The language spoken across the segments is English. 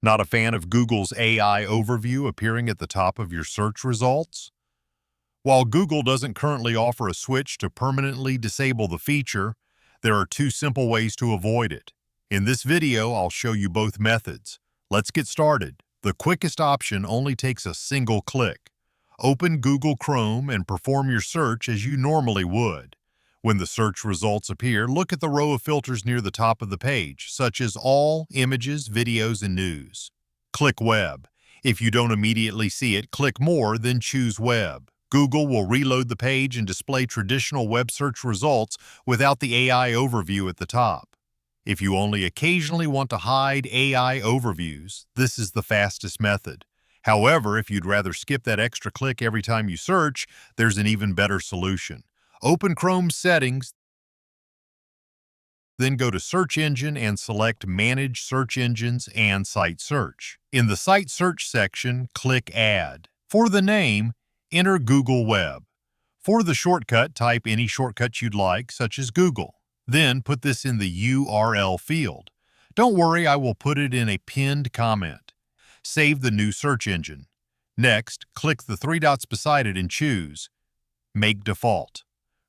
Not a fan of Google's AI overview appearing at the top of your search results? While Google doesn't currently offer a switch to permanently disable the feature, there are two simple ways to avoid it. In this video, I'll show you both methods. Let's get started. The quickest option only takes a single click. Open Google Chrome and perform your search as you normally would. When the search results appear, look at the row of filters near the top of the page, such as All, Images, Videos, and News. Click Web. If you don't immediately see it, click More, then choose Web. Google will reload the page and display traditional web search results without the AI overview at the top. If you only occasionally want to hide AI overviews, this is the fastest method. However, if you'd rather skip that extra click every time you search, there's an even better solution. Open Chrome Settings, then go to Search Engine and select Manage Search Engines and Site Search. In the Site Search section, click Add. For the name, enter Google Web. For the shortcut, type any shortcut you'd like, such as Google. Then put this in the URL field. Don't worry, I will put it in a pinned comment. Save the new search engine. Next, click the three dots beside it and choose Make Default.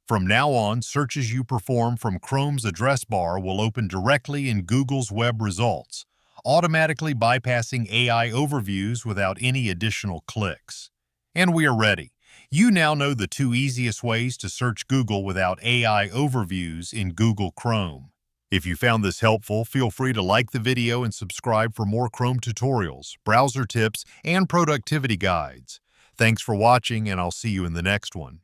From now on, searches you perform from Chrome's address bar will open directly in Google's web results, automatically bypassing AI overviews without any additional clicks. And we are ready. You now know the two easiest ways to search Google without AI overviews in Google Chrome. If you found this helpful, feel free to like the video and subscribe for more Chrome tutorials, browser tips, and productivity guides. Thanks for watching, and I'll see you in the next one.